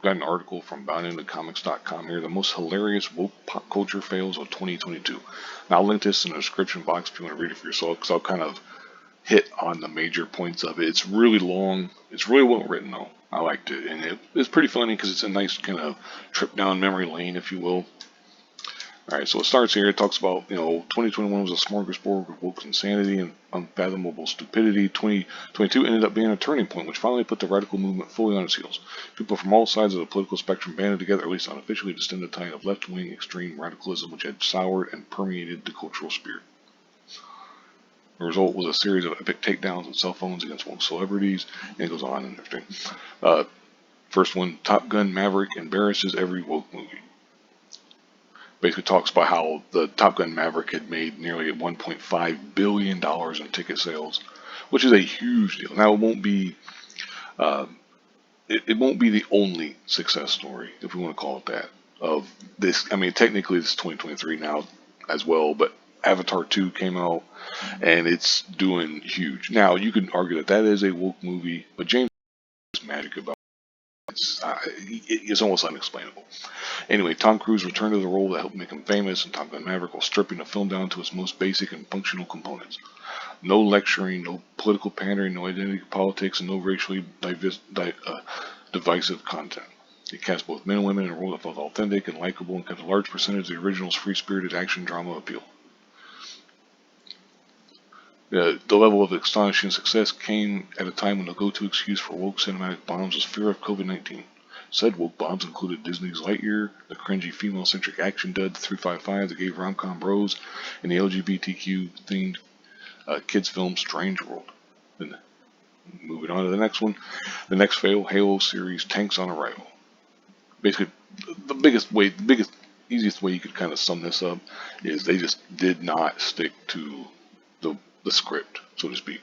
got an article from BoundIntoComics.com here, the most hilarious woke pop culture fails of 2022. Now I'll link this in the description box if you want to read it for yourself, because I'll kind of hit on the major points of it. It's really long. It's really well written though. I liked it, and it's pretty funny because it's a nice kind of trip down memory lane, if you will. All right, so it starts here. It talks about, 2021 was a smorgasbord of woke insanity and unfathomable stupidity. 2022 ended up being a turning point, which finally put the radical movement fully on its heels. People from all sides of the political spectrum banded together, at least unofficially, to stem the tide of left-wing extreme radicalism, which had soured and permeated the cultural spirit. The result was a series of epic takedowns of cell phones against woke celebrities, and it goes on and everything. First one, Top Gun Maverick embarrasses every woke movie. Basically talks about how the Top Gun Maverick had made nearly $1.5 billion in ticket sales, which is a huge deal. Now it won't be it won't be the only success story, if we want to call it that, of this. I mean, technically this is 2023 now as well, but Avatar 2 came out and it's doing huge. Now you can argue that that is a woke movie, but James magic about it's almost unexplainable. Anyway, Tom Cruise returned to the role that helped make him famous in Top Gun Maverick while stripping the film down to its most basic and functional components. No lecturing, no political pandering, no identity politics, and no racially divisive content. It cast both men and women in a role that felt authentic and likable and kept a large percentage of the original's free-spirited action drama appeal. The level of astonishing success came at a time when the go-to excuse for woke cinematic bombs was fear of COVID-19. Said woke bombs included Disney's Lightyear, the cringy female-centric action dud 355 that gave rom-com bros, and the LGBTQ-themed kids film Strange World. Then, moving on to the next one, the next fail, Halo series Tanks on Arrival. Basically, the easiest way you could kind of sum this up is they just did not stick to the script, so to speak,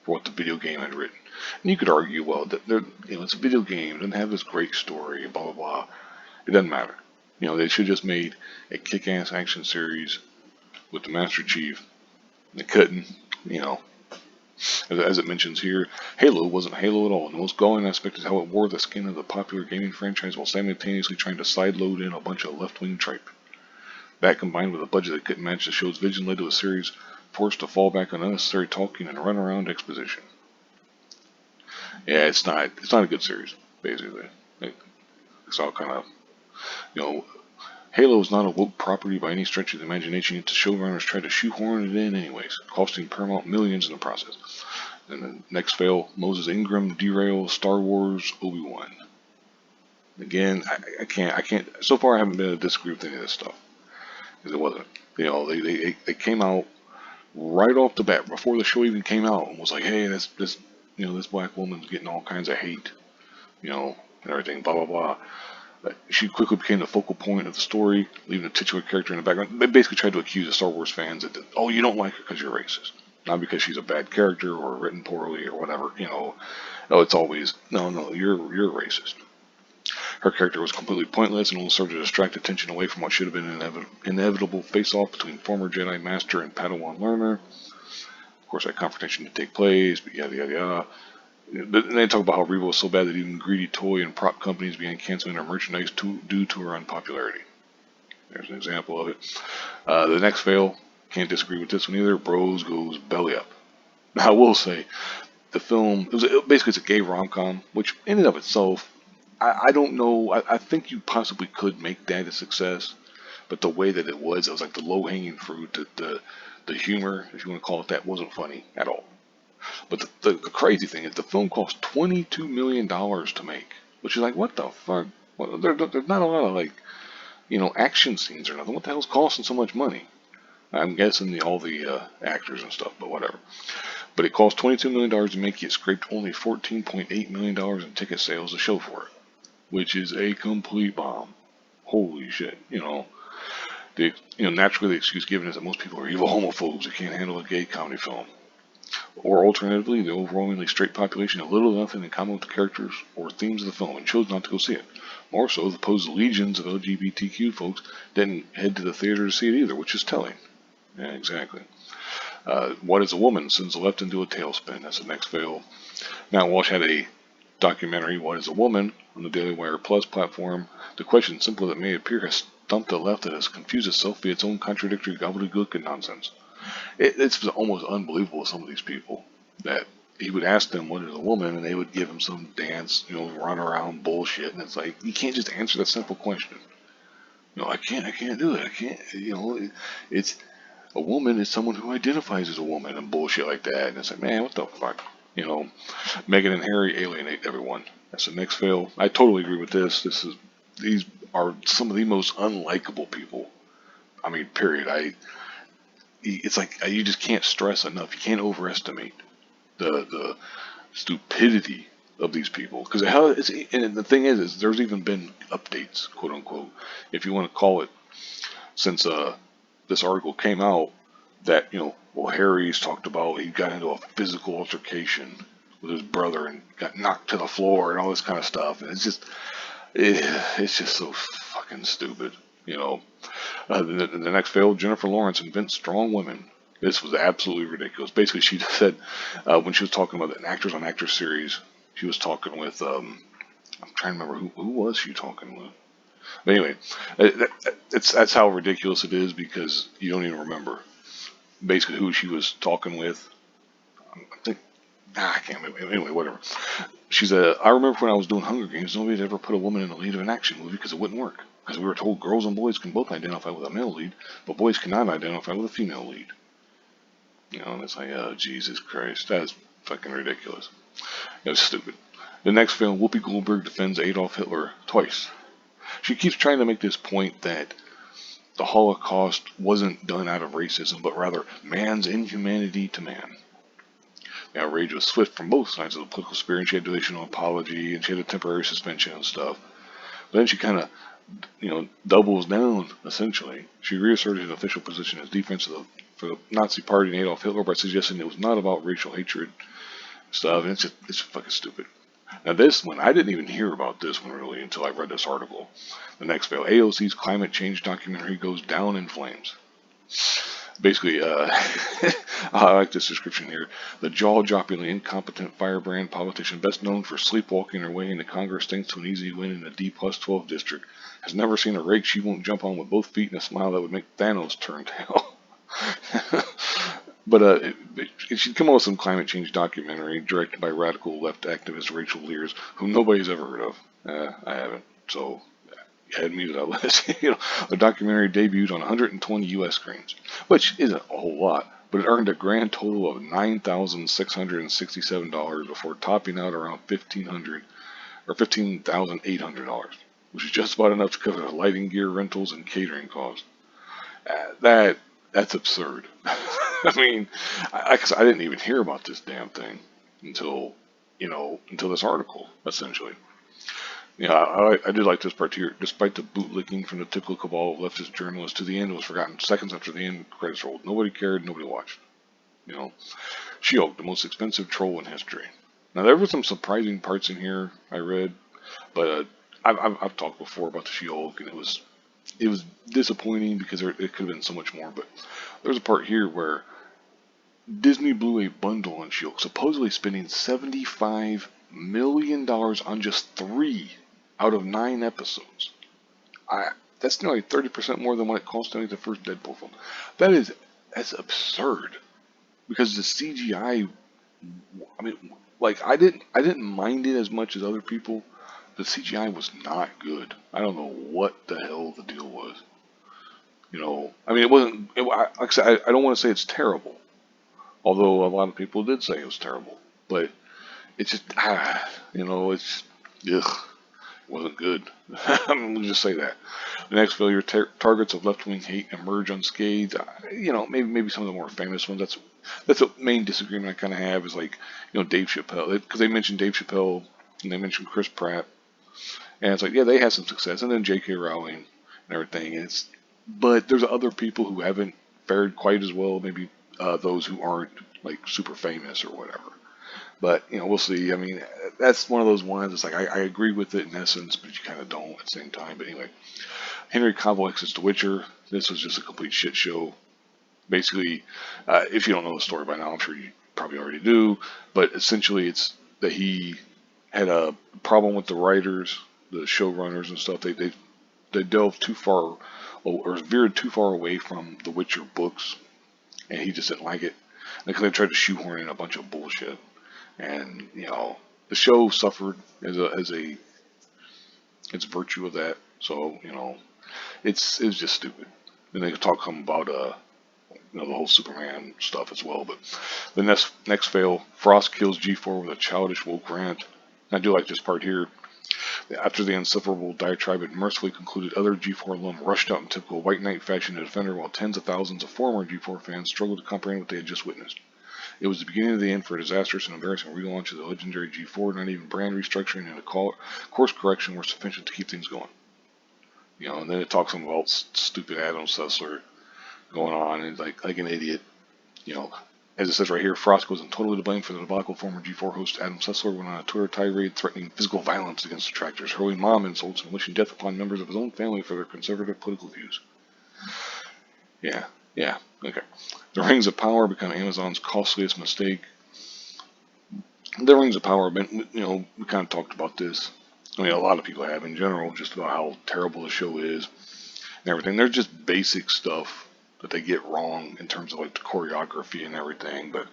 for what the video game had written. And you could argue, well, that it's a video game, it doesn't have this great story, blah blah blah. It doesn't matter. They should just made a kick-ass action series with the Master Chief. They couldn't. As it mentions here, Halo wasn't Halo at all. The most galling aspect is how it wore the skin of the popular gaming franchise while simultaneously trying to sideload in a bunch of left-wing tripe. That, combined with a budget that couldn't match the show's vision, led to a series forced to fall back on unnecessary talking and run-around exposition. Yeah, it's not a good series, basically. It's all kind of, Halo is not a woke property by any stretch of the imagination, yet the showrunners tried to shoehorn it in anyways, costing Paramount millions in the process. And the next fail, Moses Ingram derails Star Wars Obi-Wan. Again, I can't, so far I haven't been able to disagree with any of this stuff. Because it wasn't. They came out right off the bat, before the show even came out, and was like, hey, this black woman's getting all kinds of hate, and everything, blah, blah, blah. But she quickly became the focal point of the story, leaving the titular character in the background. They basically tried to accuse the Star Wars fans that, oh, you don't like her because you're racist. Not because she's a bad character or written poorly or whatever, No, it's always, no, you're racist. Her character was completely pointless and only served to distract attention away from what should have been an inevitable face-off between former Jedi Master and Padawan learner. Of course, that confrontation did take place, but yada yada yada. But then they talk about how Reva was so bad that even greedy toy and prop companies began canceling their merchandise due to her unpopularity. There's an example of it. The next fail, can't disagree with this one either. Bros goes belly up. Now, I will say, the film, basically it's a gay rom-com, which in and of itself, I don't know. I think you possibly could make that a success, but the way that it was like the low-hanging fruit. The humor, if you want to call it that, wasn't funny at all. But the crazy thing is the film cost $22 million to make, which is like, what the fuck? Well, there's not a lot of action scenes or nothing. What the hell's costing so much money? I'm guessing all the actors and stuff, but whatever. But it cost $22 million to make it, scraped only $14.8 million in ticket sales to show for it, which is a complete bomb. Holy shit, Naturally the excuse given is that most people are evil homophobes who can't handle a gay comedy film. Or alternatively, the overwhelmingly straight population had little or nothing in common with the characters or themes of the film and chose not to go see it. More so, the supposed legions of LGBTQ folks didn't head to the theater to see it either, which is telling. Yeah, exactly. What is a woman sends the left into a tailspin? That's the next fail. Matt Walsh had a documentary What is a Woman on the Daily Wire Plus platform. The question, simple as it may appear, has stumped the left that has confused itself via its own contradictory gobbledygook and nonsense. It's almost unbelievable, some of these people, that he would ask them what is a woman, and they would give him some dance, run around bullshit, and it's like, you can't just answer that simple question. I can't do it. I can't, it's a woman is someone who identifies as a woman and bullshit like that. And it's like, man, what the fuck? Meghan and Harry alienate everyone. That's the next fail. I totally agree with this. These are some of the most unlikable people. I mean, period. It's like you just can't stress enough. You can't overestimate the stupidity of these people. Because and the thing is there's even been updates, quote unquote, if you want to call it, since this article came out, that Harry's talked about he got into a physical altercation with his brother and got knocked to the floor and all this kind of stuff, and it's just so fucking stupid. The next failed, Jennifer Lawrence invents strong women. This was absolutely ridiculous. Basically, she said when she was talking about an actors on actors series, she was talking with I'm trying to remember who was she talking with. But anyway, that's how ridiculous it is, because you don't even remember basically who she was talking with. I think I can't remember. Anyway, whatever. She said, I remember when I was doing Hunger Games, nobody had ever put a woman in the lead of an action movie because it wouldn't work. Because we were told girls and boys can both identify with a male lead, but boys cannot identify with a female lead. And it's like, oh, Jesus Christ, that's fucking ridiculous. It was stupid. The next film, Whoopi Goldberg defends Adolf Hitler twice. She keeps trying to make this point that the Holocaust wasn't done out of racism, but rather man's inhumanity to man. The outrage was swift from both sides of the political sphere, and she had to issue an apology, and she had a temporary suspension and stuff. But then she kind of, doubles down, essentially. She reasserted an official position as defense for the Nazi Party and Adolf Hitler by suggesting it was not about racial hatred stuff, and it's fucking stupid. Now this one, I didn't even hear about this one really until I read this article. The next fail, AOC's climate change documentary goes down in flames. Basically, I like this description here. The jaw-droppingly incompetent firebrand politician, best known for sleepwalking her way into Congress thanks to an easy win in the D+12 district, has never seen a rake she won't jump on with both feet and a smile that would make Thanos turn tail. But she'd come up with some climate change documentary directed by radical left activist Rachel Lears, who nobody's ever heard of. I haven't, so add me to that list. A documentary debuted on 120 U.S. screens, which isn't a whole lot, but it earned a grand total of $9,667 before topping out around $1,500 or $15,800, which is just about enough to cover the lighting gear rentals and catering costs. That's absurd. I mean, I didn't even hear about this damn thing until this article, essentially. I did like this part here. Despite the bootlicking from the typical cabal of leftist journalists, to the end was forgotten. Seconds after the end, credits rolled. Nobody cared, nobody watched. She-Hulk, the most expensive troll in history. Now, there were some surprising parts in here I read, but I've talked before about the She-Hulk, and it was disappointing because it could have been so much more. But there's a part here where Disney blew a bundle on She-Hulk, supposedly spending $75 million on just 3 out of 9 episodes. That's nearly 30% more than what it cost to make the first Deadpool film. That's absurd. Because the CGI, I mean, like I didn't mind it as much as other people. The CGI was not good. I don't know what the hell the deal was. I mean, it wasn't. Like I said, I don't want to say it's terrible, although a lot of people did say it was terrible. But it's just, it's, ugh, it wasn't good. Let's just say that. The next failure, targets of left-wing hate emerge unscathed. Maybe some of the more famous ones. That's the main disagreement I kind of have is like, Dave Chappelle, because they mentioned Dave Chappelle and they mentioned Chris Pratt, and it's like, yeah, they had some success, and then J.K. Rowling and everything. But there's other people who haven't fared quite as well. Maybe those who aren't like super famous or whatever. But, we'll see. I mean, that's one of those ones. It's like, I agree with it in essence, but you kind of don't at the same time. But anyway, Henry Cavill exits The Witcher. This was just a complete shit show. Basically, if you don't know the story by now, I'm sure you probably already do. But essentially, it's that he had a problem with the writers, the showrunners and stuff. They delved too far, or veered too far away from the Witcher books, and he just didn't like it. Because they tried to shoehorn in a bunch of bullshit, and the show suffered as a its virtue of that. So it's just stupid. And they could talk some about the whole Superman stuff as well. But the next fail, Frost kills G4 with a childish woke rant. I do like this part here. After the insufferable diatribe had mercifully concluded, other G4 alum rushed out in typical White Knight fashion to defend her, while tens of thousands of former G4 fans struggled to comprehend what they had just witnessed. It was the beginning of the end for a disastrous and embarrassing relaunch of the legendary G4. Not even brand restructuring and a course correction were sufficient to keep things going. And then it talks about stupid Adam Sessler going on and like an idiot. As it says right here, Frost wasn't totally to blame for the debacle. Former G4 host Adam Sessler went on a Twitter tirade threatening physical violence against detractors, hurling mom insults, and wishing death upon members of his own family for their conservative political views. Yeah, okay. The Rings of Power become Amazon's costliest mistake. The Rings of Power, we kind of talked about this. I mean, a lot of people have in general, just about how terrible the show is and everything. There's just basic stuff that they get wrong in terms of like the choreography and everything, but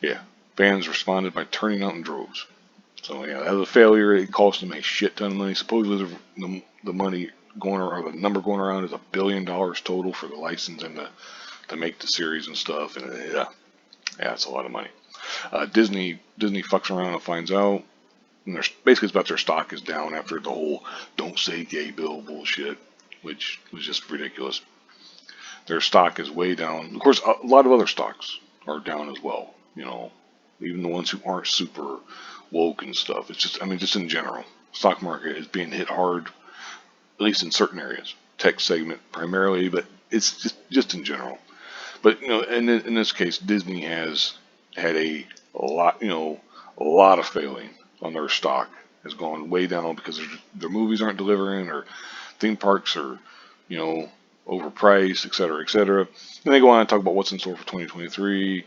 yeah, fans responded by turning out in droves. So yeah, as a failure, it cost them a shit ton of money. Supposedly the money going around, or the number going around, is $1 billion total for the license and to make the series and stuff. And yeah, it's a lot of money. Disney fucks around and finds out, and basically it's about their stock is down after the whole "don't say gay" bill bullshit, which was just ridiculous. Their stock is way down. Of course, a lot of other stocks are down as well. Even the ones who aren't super woke and stuff. It's just in general, stock market is being hit hard, at least in certain areas. Tech segment primarily, but it's just in general. But in this case, Disney has had a lot of failing on their stock. Has gone way down because their movies aren't delivering, or theme parks are overpriced, etc., etc. And they go on and talk about what's in store for 2023.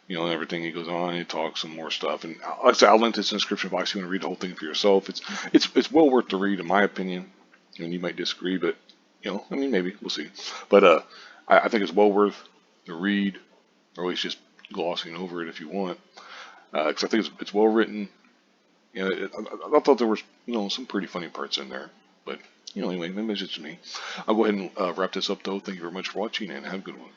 And everything. He goes on, he talks some more stuff, and like I said, I'll link this in the description box if you want to read the whole thing for yourself. It's well worth the read, in my opinion. You might disagree, but maybe we'll see. But I think it's well worth the read, or at least just glossing over it if you want, because I think it's well written. I thought there were some pretty funny parts in there, but anyway, maybe it's just me. I'll go ahead and wrap this up though. Thank you very much for watching, and have a good one.